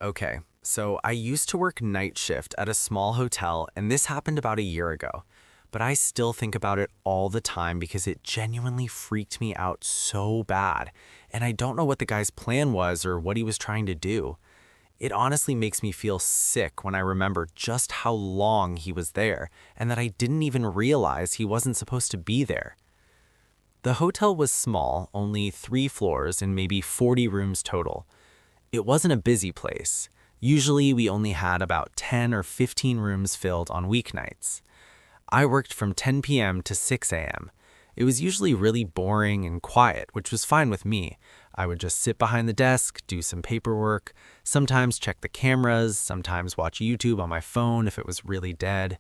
Okay, so I used to work night shift at a small hotel, and this happened about a year ago. But I still think about it all the time because it genuinely freaked me out so bad. And I don't know what the guy's plan was or what he was trying to do. It honestly makes me feel sick when I remember just how long he was there and that I didn't even realize he wasn't supposed to be there. The hotel was small, only 3 floors and maybe 40 rooms total. It wasn't a busy place. Usually we only had about 10 or 15 rooms filled on weeknights. I worked from 10 p.m. to 6 a.m. It was usually really boring and quiet, which was fine with me. I would just sit behind the desk, do some paperwork, sometimes check the cameras, sometimes watch YouTube on my phone if it was really dead.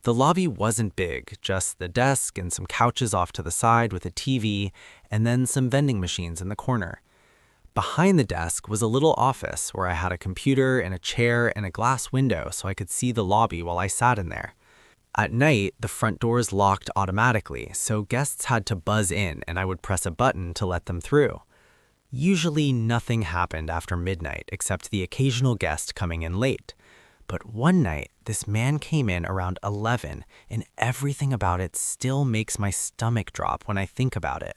The lobby wasn't big, just the desk and some couches off to the side with a TV, and then some vending machines in the corner. Behind the desk was a little office where I had a computer and a chair and a glass window so I could see the lobby while I sat in there. At night, the front doors locked automatically, so guests had to buzz in and I would press a button to let them through. Usually nothing happened after midnight except the occasional guest coming in late. But one night, this man came in around 11, and everything about it still makes my stomach drop when I think about it.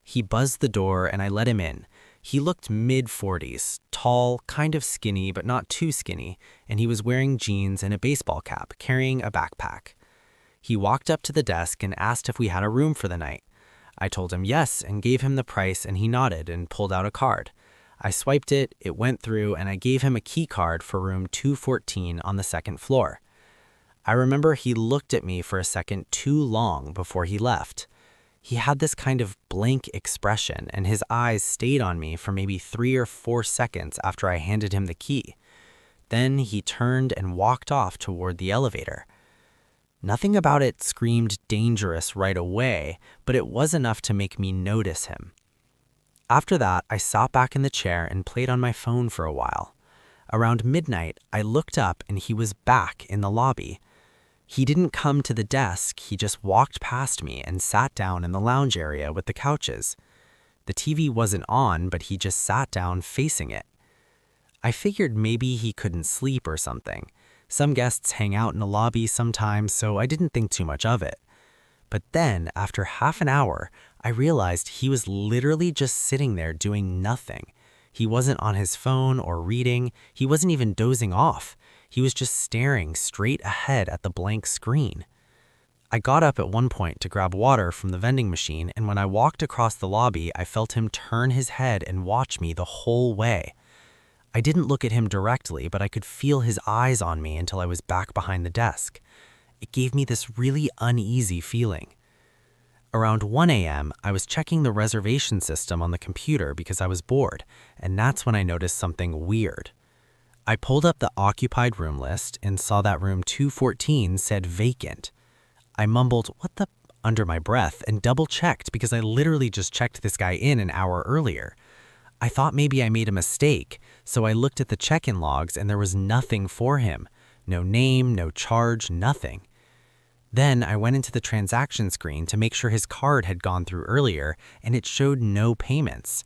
He buzzed the door and I let him in. He looked mid-40s, tall, kind of skinny but not too skinny, and he was wearing jeans and a baseball cap, carrying a backpack. He walked up to the desk and asked if we had a room for the night. I told him yes and gave him the price, and he nodded and pulled out a card. I swiped it, it went through, and I gave him a key card for room 214 on the second floor. I remember he looked at me for a second too long before he left. He had this kind of blank expression, and his eyes stayed on me for maybe 3 or 4 seconds after I handed him the key. Then he turned and walked off toward the elevator. Nothing about it screamed dangerous right away, but it was enough to make me notice him. After that, I sat back in the chair and played on my phone for a while. Around midnight, I looked up and he was back in the lobby. He didn't come to the desk, he just walked past me and sat down in the lounge area with the couches. The TV wasn't on, but he just sat down facing it. I figured maybe he couldn't sleep or something. Some guests hang out in the lobby sometimes, so I didn't think too much of it. But then, after half an hour, I realized he was literally just sitting there doing nothing. He wasn't on his phone or reading, he wasn't even dozing off. He was just staring straight ahead at the blank screen. I got up at one point to grab water from the vending machine, and when I walked across the lobby, I felt him turn his head and watch me the whole way. I didn't look at him directly, but I could feel his eyes on me until I was back behind the desk. It gave me this really uneasy feeling. Around 1 a.m., I was checking the reservation system on the computer because I was bored, and that's when I noticed something weird. I pulled up the occupied room list and saw that room 214 said vacant. I mumbled, "What the?" under my breath and double-checked because I literally just checked this guy in an hour earlier. I thought maybe I made a mistake, so I looked at the check-in logs and there was nothing for him. No name, no charge, nothing. Then I went into the transaction screen to make sure his card had gone through earlier, and it showed no payments.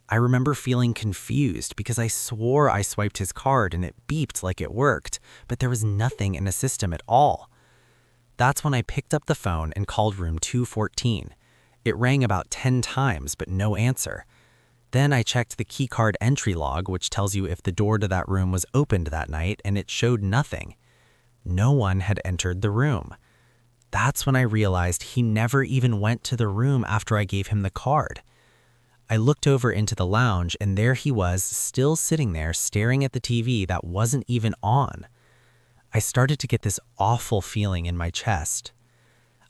I remember feeling confused because I swore I swiped his card and it beeped like it worked, but there was nothing in the system at all. That's when I picked up the phone and called room 214. It rang about 10 times, but no answer. Then I checked the keycard entry log, which tells you if the door to that room was opened that night, and it showed nothing. No one had entered the room. That's when I realized he never even went to the room after I gave him the card. I looked over into the lounge, and there he was, still sitting there staring at the TV that wasn't even on. I started to get this awful feeling in my chest.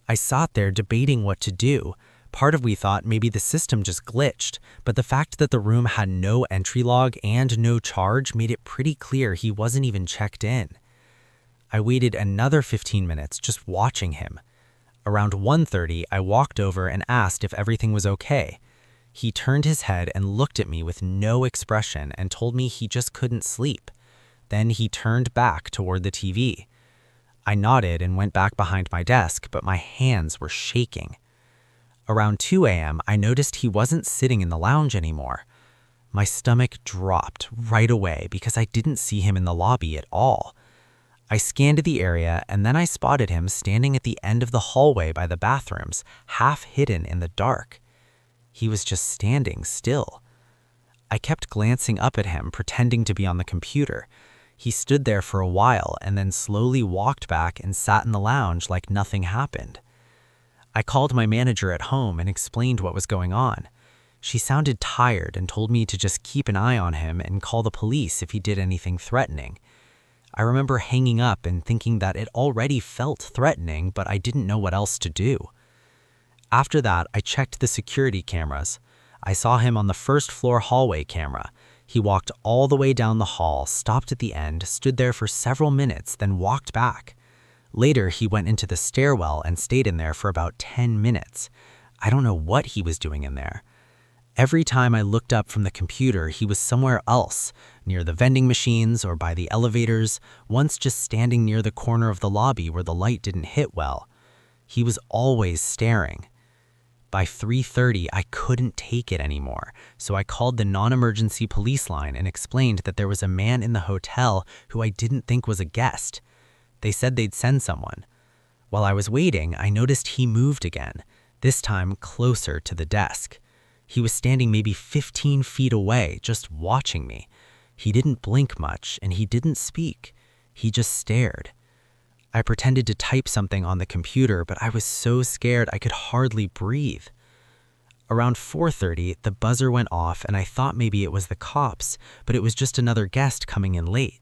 I sat there debating what to do. Part of me thought maybe the system just glitched, but the fact that the room had no entry log and no charge made it pretty clear he wasn't even checked in. I waited another 15 minutes just watching him. Around 1:30, I walked over and asked if everything was okay. He turned his head and looked at me with no expression and told me he just couldn't sleep. Then he turned back toward the TV. I nodded and went back behind my desk, but my hands were shaking. Around 2 a.m., I noticed he wasn't sitting in the lounge anymore. My stomach dropped right away because I didn't see him in the lobby at all. I scanned the area and then I spotted him standing at the end of the hallway by the bathrooms, half hidden in the dark. He was just standing still. I kept glancing up at him, pretending to be on the computer. He stood there for a while and then slowly walked back and sat in the lounge like nothing happened. I called my manager at home and explained what was going on. She sounded tired and told me to just keep an eye on him and call the police if he did anything threatening. I remember hanging up and thinking that it already felt threatening, but I didn't know what else to do. After that, I checked the security cameras. I saw him on the first floor hallway camera. He walked all the way down the hall, stopped at the end, stood there for several minutes, then walked back. Later, he went into the stairwell and stayed in there for about 10 minutes. I don't know what he was doing in there. Every time I looked up from the computer, he was somewhere else, near the vending machines or by the elevators, once just standing near the corner of the lobby where the light didn't hit well. He was always staring. By 3:30, I couldn't take it anymore, so I called the non-emergency police line and explained that there was a man in the hotel who I didn't think was a guest. They said they'd send someone. While I was waiting, I noticed he moved again, this time closer to the desk. He was standing maybe 15 feet away, just watching me. He didn't blink much, and he didn't speak. He just stared. I pretended to type something on the computer, but I was so scared I could hardly breathe. Around 4:30, the buzzer went off, and I thought maybe it was the cops, but it was just another guest coming in late.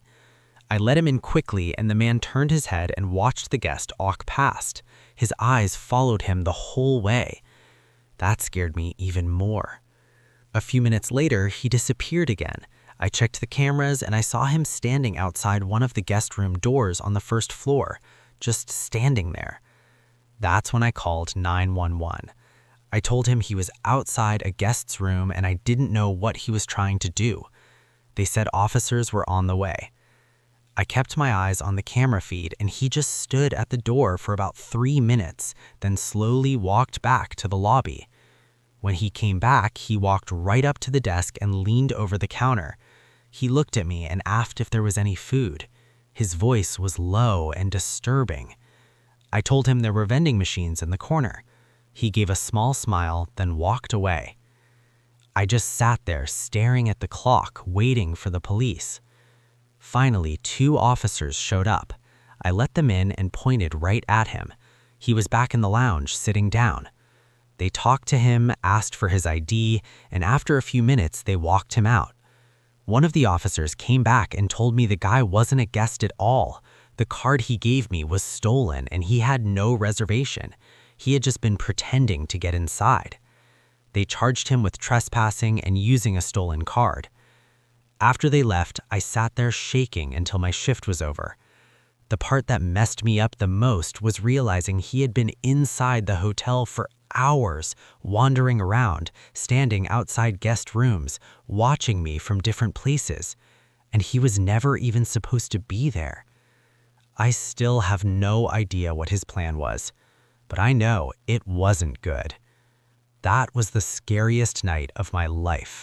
I let him in quickly, and the man turned his head and watched the guest walk past. His eyes followed him the whole way. That scared me even more. A few minutes later, he disappeared again. I checked the cameras and I saw him standing outside one of the guest room doors on the first floor, just standing there. That's when I called 911. I told him he was outside a guest's room and I didn't know what he was trying to do. They said officers were on the way. I kept my eyes on the camera feed and he just stood at the door for about 3 minutes, then slowly walked back to the lobby. When he came back, he walked right up to the desk and leaned over the counter. He looked at me and asked if there was any food. His voice was low and disturbing. I told him there were vending machines in the corner. He gave a small smile, then walked away. I just sat there staring at the clock, waiting for the police. Finally, 2 officers showed up. I let them in and pointed right at him. He was back in the lounge, sitting down. They talked to him, asked for his ID, and after a few minutes, they walked him out. One of the officers came back and told me the guy wasn't a guest at all. The card he gave me was stolen and he had no reservation. He had just been pretending to get inside. They charged him with trespassing and using a stolen card. After they left, I sat there shaking until my shift was over. The part that messed me up the most was realizing he had been inside the hotel for hours, wandering around, standing outside guest rooms, watching me from different places, and he was never even supposed to be there. I still have no idea what his plan was, but I know it wasn't good. That was the scariest night of my life.